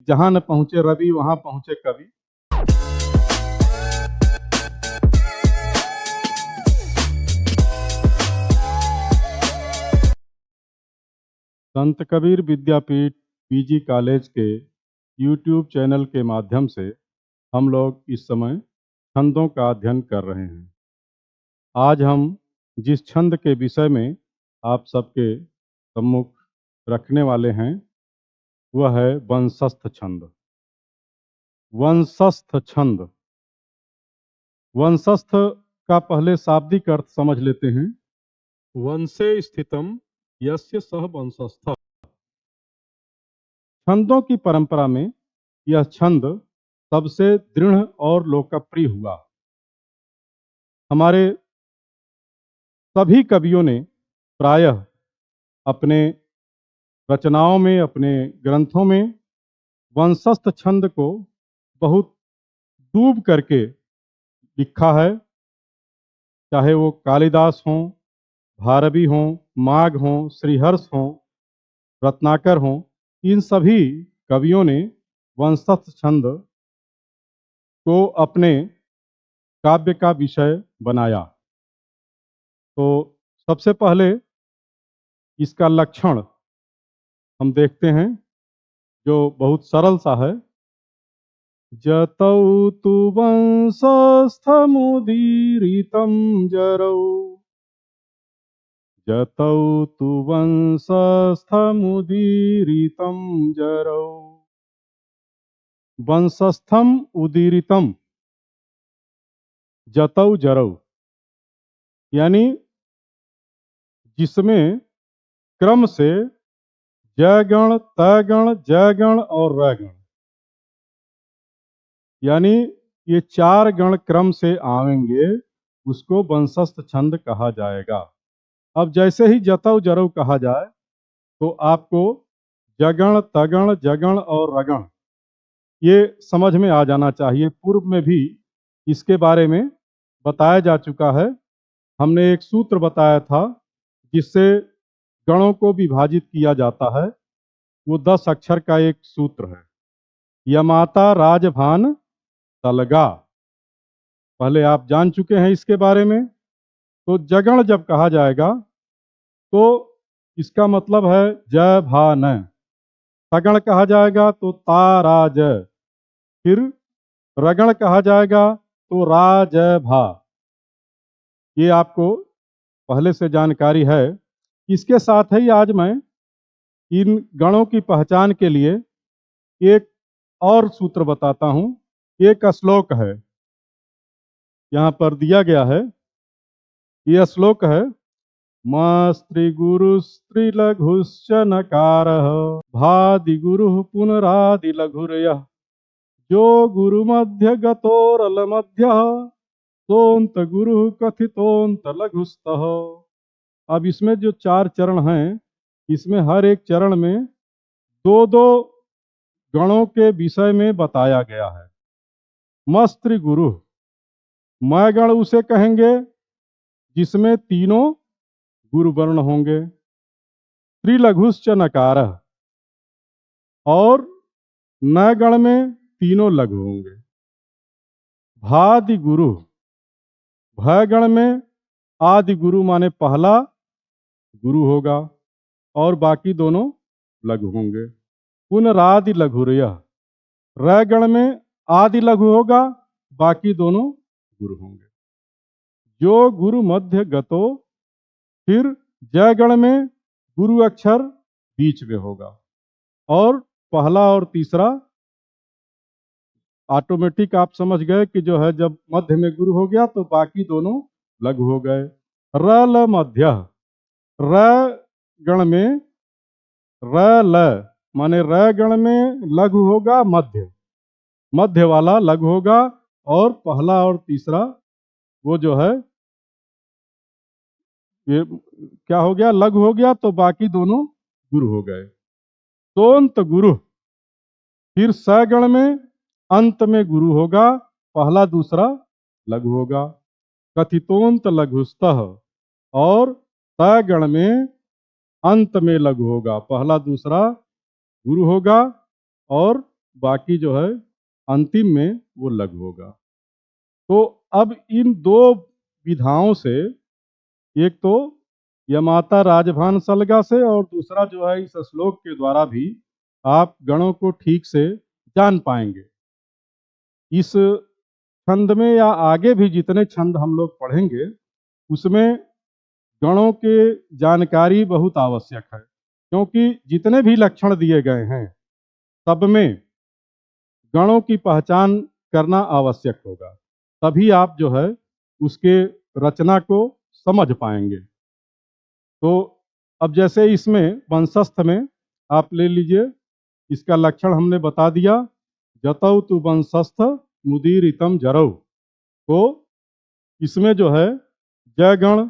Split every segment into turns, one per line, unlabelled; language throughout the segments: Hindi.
जहां न पहुंचे रवि वहां पहुंचे कवि। संत कबीर विद्यापीठ पीजी कॉलेज के यूट्यूब चैनल के माध्यम से हम लोग इस समय छंदों का अध्ययन कर रहे हैं। आज हम जिस छंद के विषय में आप सबके सम्मुख रखने वाले हैं वह है वंशस्थ छंद। वंशस्थ छंद, वंशस्थ का पहले शाब्दिक अर्थ समझ लेते हैं। वंशे स्थितम यस्य सह वंशस्थ। छंदों की परंपरा में यह छंद सबसे दृढ़ और लोकप्रिय हुआ। हमारे सभी कवियों ने प्रायः अपने रचनाओं में, अपने ग्रंथों में वंशस्थ छंद को बहुत डूब करके लिखा है। चाहे वो कालिदास हों, भारवी हों, माघ हों, श्रीहर्ष हों, रत्नाकर हों, इन सभी कवियों ने वंशस्थ छंद को अपने काव्य का विषय बनाया। तो सबसे पहले इसका लक्षण हम देखते हैं जो बहुत सरल सा है। जतौ तु वंशस्थमुदीरितं जरौ, जतौ तु वंशस्थमुदीरितं जरौ। वंशस्थम उदीरितम जतौ जरौ, यानी जिसमें क्रम से जयगण, तयगण, जयगण और रयगण, यानी ये चार गण क्रम से आवेंगे, उसको वंशस्थ छंद कहा जाएगा। अब जैसे ही जतौ जरौ कहा जाए तो आपको जगण, तगण, जगण और रगण ये समझ में आ जाना चाहिए। पूर्व में भी इसके बारे में बताया जा चुका है। हमने एक सूत्र बताया था जिससे गणों को विभाजित किया जाता है। वो 10 अक्षर का एक सूत्र है, यमाता राजभान तलगा। पहले आप जान चुके हैं इसके बारे में। तो जगण जब कहा जाएगा तो इसका मतलब है जय भा न। तगण कहा जाएगा तो ता रा जय। फिर रगण कहा जाएगा तो रा जय भा। ये आपको पहले से जानकारी है। इसके साथ ही आज मैं इन गणों की पहचान के लिए एक और सूत्र बताता हूं। एक श्लोक है, यहाँ पर दिया गया है। यह श्लोक है, मास्त्रिगुरुस्त्रिलघुश्च नकारः भादिगुरुः पुनरादिलघुर्यः जो गुरुमध्य गतोरल मध्यः सोन्त गुरुः कथितोन्त लघुस्तः। अब इसमें जो 4 चरण हैं, इसमें हर एक चरण में दो दो गणों के विषय में बताया गया है। मस्त्री गुरु, मैं गण उसे कहेंगे जिसमें तीनों गुरु वर्ण होंगे। त्रिलघुश्च नकारः, और न गण में तीनों लघु होंगे। भादि गुरु, भय गण में आदि गुरु माने पहला गुरु होगा और बाकी दोनों लघु होंगे। पुनरादि लघुर्य, र गण में आदि लघु होगा, बाकी दोनों गुरु होंगे। जो गुरु मध्य गतो, फिर जय गण में गुरु अक्षर बीच में होगा और पहला और तीसरा ऑटोमेटिक आप समझ गए कि जो है जब मध्य में गुरु हो गया तो बाकी दोनों लघु हो गए। र ल मध्य, र गण में र ल माने र गण में लघु होगा, मध्य मध्य वाला लघु होगा और पहला और तीसरा वो जो है ये क्या हो गया, लघु हो गया, तो बाकी दोनों गुरु हो गए। तोंत गुरु, फिर स गण में अंत में गुरु होगा, पहला दूसरा लघु होगा। कथितोंत लघुस्तः, और त गण में अंत में लघु होगा, पहला दूसरा गुरु होगा और बाकी जो है अंतिम में वो लघु होगा। तो अब इन दो विधाओं से, एक तो यमाता राजभान सलगा से और दूसरा जो है इस श्लोक के द्वारा भी आप गणों को ठीक से जान पाएंगे। इस छंद में या आगे भी जितने छंद हम लोग पढ़ेंगे उसमें गणों के जानकारी बहुत आवश्यक है, क्योंकि जितने भी लक्षण दिए गए हैं सब में गणों की पहचान करना आवश्यक होगा, तभी आप जो है उसके रचना को समझ पाएंगे। तो अब जैसे इसमें वंशस्थ में आप ले लीजिए, इसका लक्षण हमने बता दिया, जतौ तु वंशस्थ मुदीरितम जरौ। तो इसमें जो है जय गण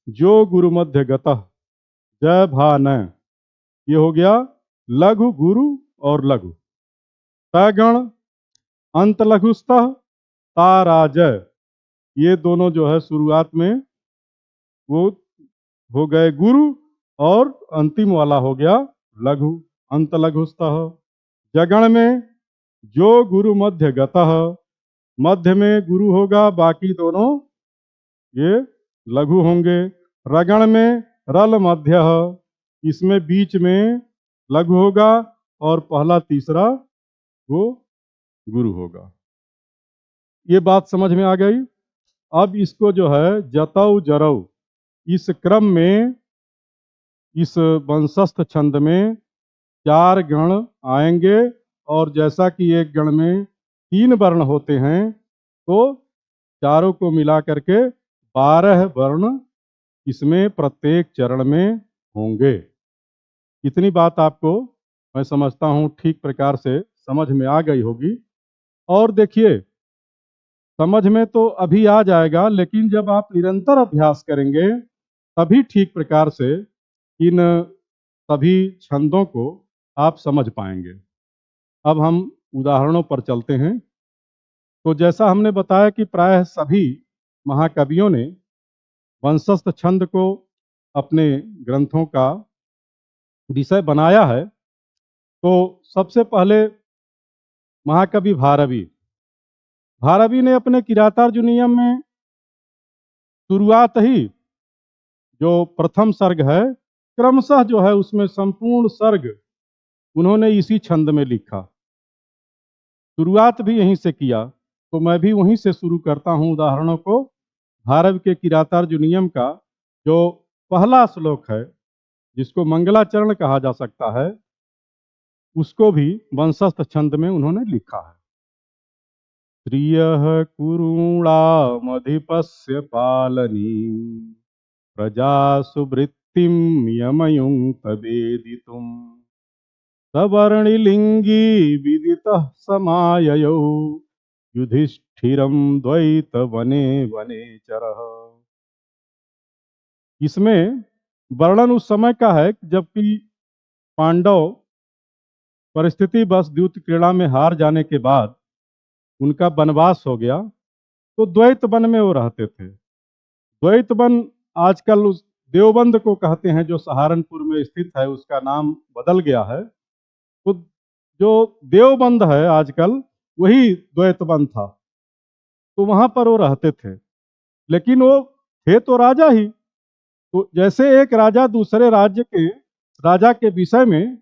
जो गुरु मध्य गतः जय भान, ये हो गया लघु गुरु और लघु। तगण अंत लघुस्तः ताराजय, ये दोनों जो है शुरुआत में वो हो गए गुरु और अंतिम वाला हो गया लघु, अंत लघुस्तः। जगण में जो गुरु मध्य गतः, मध्य में गुरु होगा, बाकी दोनों ये लघु होंगे। रगण में रल मध्य, इसमें बीच में लघु होगा और पहला तीसरा वो गुरु होगा। ये बात समझ में आ गई। अब इसको जो है जतौ जरौ, इस क्रम में इस वंशस्थ छंद में 4 गण आएंगे और जैसा कि एक गण में 3 वर्ण होते हैं तो चारों को मिला करके 12 वर्ण इसमें प्रत्येक चरण में होंगे। इतनी बात आपको मैं समझता हूँ ठीक प्रकार से समझ में आ गई होगी। और देखिए, समझ में तो अभी आ जाएगा, लेकिन जब आप निरंतर अभ्यास करेंगे तभी ठीक प्रकार से इन सभी छंदों को आप समझ पाएंगे। अब हम उदाहरणों पर चलते हैं। तो जैसा हमने बताया कि प्रायः सभी महाकवियों ने वंशस्थ छंद को अपने ग्रंथों का विषय बनाया है। तो सबसे पहले महाकवि भारवी ने अपने किरातार्जुनीयम में शुरुआत ही जो प्रथम सर्ग है, क्रमशः जो है उसमें संपूर्ण सर्ग उन्होंने इसी छंद में लिखा। शुरुआत भी यहीं से किया, तो मैं भी वहीं से शुरू करता हूं उदाहरणों को। भारव के किरातार्जुनीयम का जो पहला श्लोक है, जिसको मंगलाचरण कहा जा सकता है, उसको भी वंशस्थ छंद में उन्होंने लिखा है। श्रियः कुरुणामधिपस्य पालनीं प्रजासु वृत्तिं यमयुं तवेदितुम् सवर्णिलिंगी विदितः समाययौ युधिष्ठिरं द्वैत वने वनेचरः। इसमें वर्णन उस समय का है जबकि पांडव परिस्थिति बस द्यूत क्रीड़ा में हार जाने के बाद उनका वनवास हो गया, तो द्वैत वन में वो रहते थे। द्वैत वन आजकल उस देवबंद को कहते हैं, जो सहारनपुर में स्थित है, उसका नाम बदल गया है। तो जो देवबंद है आजकल, वही द्वैत वन था। तो वहां पर वो रहते थे, लेकिन वो थे तो राजा ही। तो जैसे एक राजा दूसरे राज्य के राजा के विषय में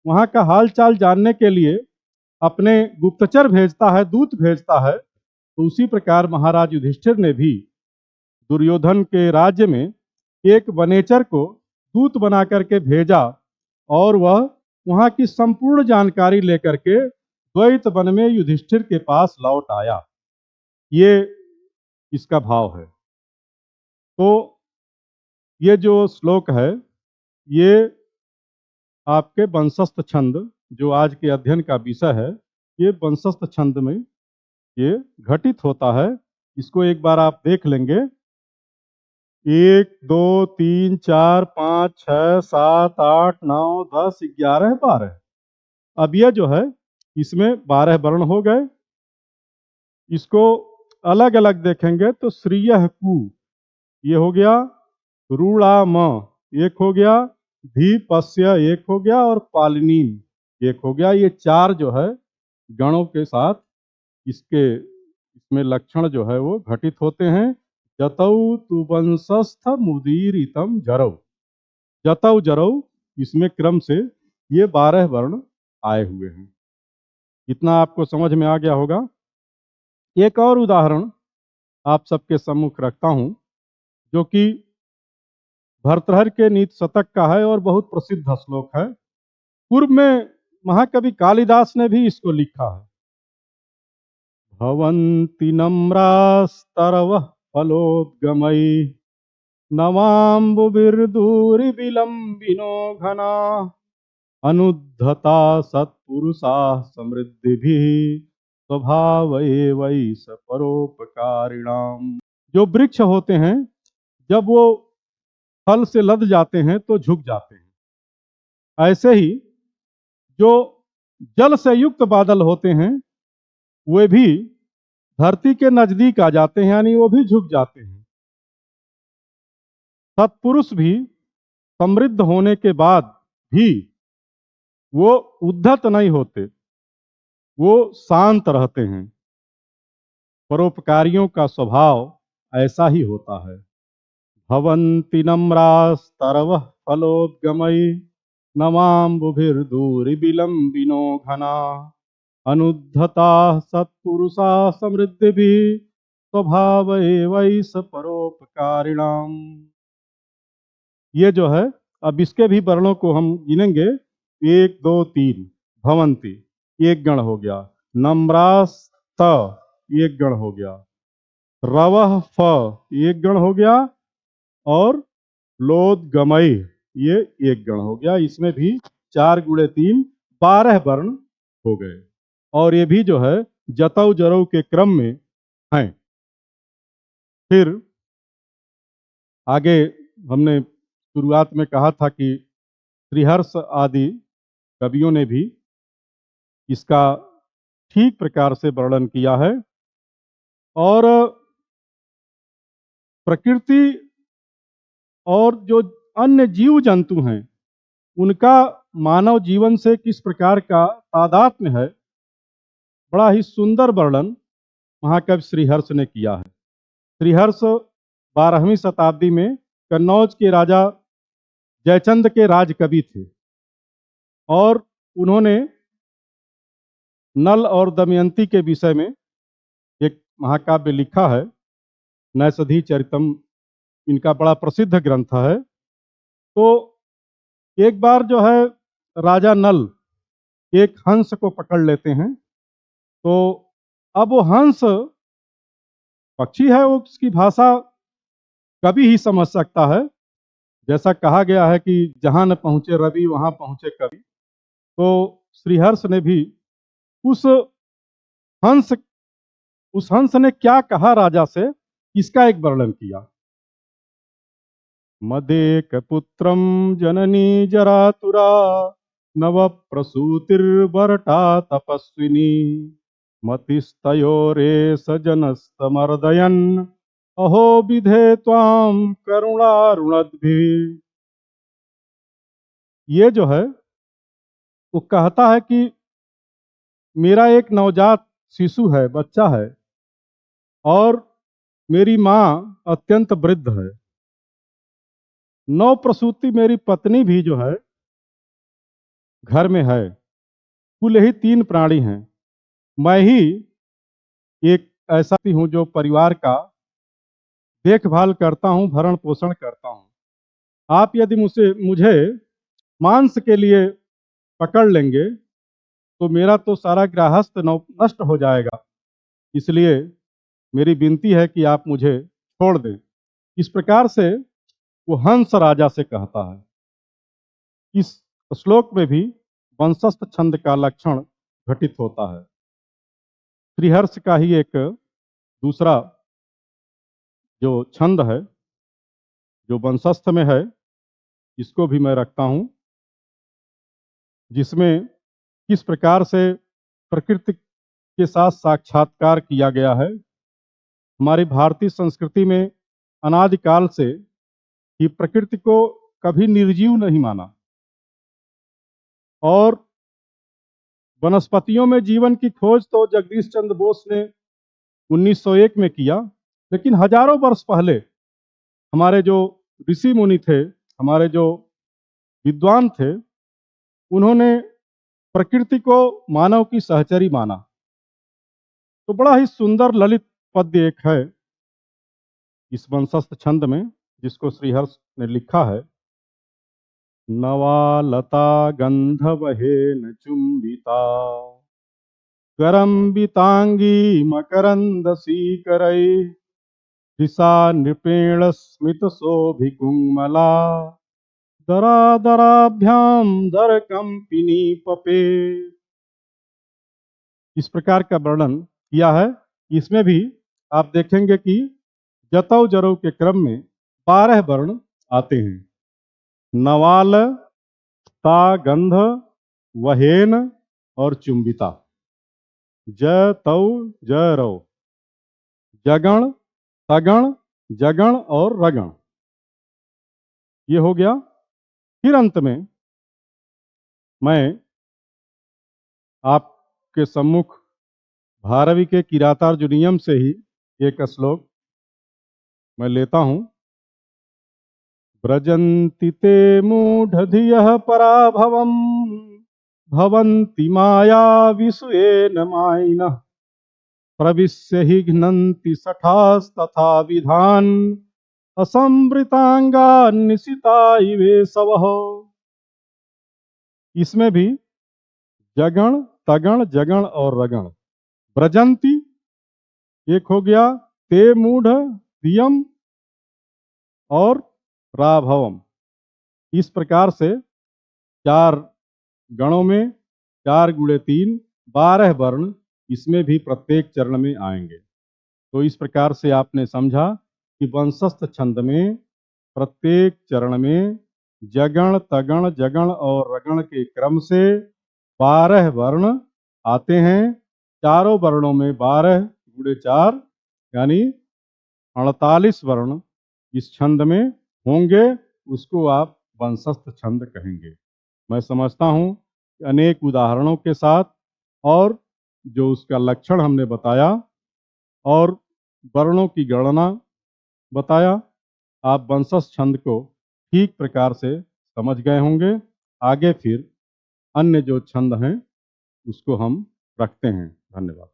वहां का हाल चाल जानने के लिए अपने गुप्तचर भेजता है, दूत भेजता है, तो उसी प्रकार महाराज युधिष्ठिर ने भी दुर्योधन के राज्य में एक वनेचर को दूत बना करके भेजा और वह वहां की संपूर्ण जानकारी लेकर के द्वैत वन में युधिष्ठिर के पास लौट आया। ये इसका भाव है। तो ये जो श्लोक है, ये आपके वंशस्थ छंद, जो आज के अध्ययन का विषय है, ये वंशस्थ छंद में ये घटित होता है। इसको एक बार आप देख लेंगे। 1 2 3 4 5 6 7 8 9 10 11 12। अब यह जो है इसमें 12 वर्ण हो गए। इसको अलग अलग देखेंगे तो श्रियः कु ये हो गया, रूड़ा म एक हो गया, धीपस्य एक हो गया और पालिनी एक हो गया। ये चार जो है गणों के साथ इसमें लक्षण जो है वो घटित होते हैं। जतौ तु वंशस्थ मुदीरितम जरौ, जतौ जरौ, इसमें क्रम से ये 12 वर्ण आए हुए हैं। इतना आपको समझ में आ गया होगा। एक और उदाहरण आप सबके सम्मुख रखता हूं, जो कि भर्तृहरि के नीति शतक का है और बहुत प्रसिद्ध श्लोक है। पूर्व में महाकवि कालिदास ने भी इसको लिखा है। भवन्ति नम्रास्तरवः फलोद्गमैः नवाम्बुभिर्दूरिविलम्बिनो घना अनुद्धता सत्पुरुषाः समृद्धिभिः स्वभावैवैष परोपकारिणाम। जो वृक्ष होते हैं जब वो फल से लद जाते हैं तो झुक जाते हैं। ऐसे ही जो जल से युक्त बादल होते हैं वे भी धरती के नजदीक आ जाते हैं, यानी वो भी झुक जाते हैं। सत्पुरुष भी समृद्ध होने के बाद भी वो उद्धत नहीं होते, वो शांत रहते हैं। परोपकारियों का स्वभाव ऐसा ही होता है। भवन्ति नम्रास्तरवः फलोद्गमैः नवाम्बुभिर्दूरिविलम्बिनो घना अनुद्धता सत्पुरुषा समृद्धिभिः स्वभावैवैष परोपकारिणाम। ये जो है, अब इसके भी वर्णों को हम गिनेंगे। 1 2 3। भवन्ति एक गण हो गया, नम्रास्त एक गण हो गया, रवः फ एक गण हो गया, और लोदगमय ये एक गण हो गया। इसमें भी 4 गुणे 3 12 वर्ण हो गए, और ये भी जो है जतौ जरौ के क्रम में हैं। फिर आगे हमने शुरुआत में कहा था कि श्रीहर्ष आदि कवियों ने भी इसका ठीक प्रकार से वर्णन किया है। और प्रकृति और जो अन्य जीव जंतु हैं उनका मानव जीवन से किस प्रकार का तादात्म्य है, बड़ा ही सुंदर वर्णन महाकवि श्रीहर्ष ने किया है। श्रीहर्ष 12वीं शताब्दी में कन्नौज के राजा जयचंद के राज कवि थे, और उन्होंने नल और दमयंती के विषय में एक महाकाव्य लिखा है, नैषधि चरितम इनका बड़ा प्रसिद्ध ग्रंथ है। तो एक बार जो है राजा नल एक हंस को पकड़ लेते हैं। तो अब वो हंस पक्षी है, वो उसकी भाषा कवि ही समझ सकता है। जैसा कहा गया है कि जहां न पहुंचे रवि वहां पहुंचे कवि। तो श्रीहर्ष ने भी उस हंस उस हंस ने क्या कहा राजा से, इसका एक वर्णन किया। मदेक पुत्रम जननी जरातुरा नव प्रसूतिर्वरटा तपस्विनी मतिस्तयोरे सजनस्तमर्दयन अहो विधे त्वाम करुणारुणद्भि। ये जो है वो कहता है कि मेरा एक नवजात शिशु है, बच्चा है, और मेरी माँ अत्यंत वृद्ध है। नौ प्रसूति मेरी पत्नी भी जो है घर में है। कुल ही 3 प्राणी हैं। मैं ही एक ऐसा हूँ जो परिवार का देखभाल करता हूँ, भरण पोषण करता हूँ। आप यदि मुझे मांस के लिए पकड़ लेंगे तो मेरा तो सारा गृहस्थ नष्ट हो जाएगा। इसलिए मेरी विनती है कि आप मुझे छोड़ दें। इस प्रकार से वो हंस राजा से कहता है। इस श्लोक में भी वंशस्थ छंद का लक्षण घटित होता है। श्रीहर्ष का ही एक दूसरा जो छंद है जो वंशस्थ में है, इसको भी मैं रखता हूं, जिसमें किस प्रकार से प्रकृति के साथ साक्षात्कार किया गया है। हमारी भारतीय संस्कृति में अनादिकाल से ही प्रकृति को कभी निर्जीव नहीं माना, और वनस्पतियों में जीवन की खोज तो जगदीश चंद्र बोस ने 1901 में किया, लेकिन हजारों वर्ष पहले हमारे जो ऋषि मुनि थे, हमारे जो विद्वान थे, उन्होंने प्रकृति को मानव की सहचरी माना। तो बड़ा ही सुंदर ललित पद्य एक है इस वंशस्थ छंद में, जिसको श्रीहर्ष ने लिखा है। नवालता गंधवहेन चुंबिता करम्बितांगी मकरंद सीकरै दिशा नृपेण स्मित शोभिकुंमला दरादराभ्याम दर कंपिनी पपे। इस प्रकार का वर्णन किया है। इसमें भी आप देखेंगे कि जतौ जरौ के क्रम में 12 वर्ण आते हैं। नवाल, ता, गंध, वहेन और चुंबिता। ज तौ जरौ, जगण, तगण, जगण और रगण, ये हो गया। फिर अंत में मैं आपके सम्मुख भारवी के किरातार्जुनीयम से ही एक श्लोक मैं लेता हूं। व्रजन्ति ते मूढ़धियः पराभवम् भवन्ति माया विषयेन मायिनः प्रविश्य हि घ्नन्ति सठास्तथा विधान असंवृतांगा निशिता इवेशवः। इसमें भी जगण, तगण, जगण और रगण। व्रजंती एक हो गया, ते मूढ़ धियम और राभवम। इस प्रकार से 4 गणों में 4 गुणे 3 12 वर्ण इसमें भी प्रत्येक चरण में आएंगे। तो इस प्रकार से आपने समझा कि वंशस्थ छंद में प्रत्येक चरण में जगण, तगण, जगण और रगण के क्रम से 12 वर्ण आते हैं। चारों वर्णों में 12 गुणे 4 यानी 48 वर्ण इस छंद में होंगे। उसको आप वंशस्थ छंद कहेंगे। मैं समझता हूँ कि अनेक उदाहरणों के साथ और जो उसका लक्षण हमने बताया और वर्णों की गणना बताया, आप वंशस्थ छंद को ठीक प्रकार से समझ गए होंगे। आगे फिर अन्य जो छंद हैं उसको हम रखते हैं। धन्यवाद।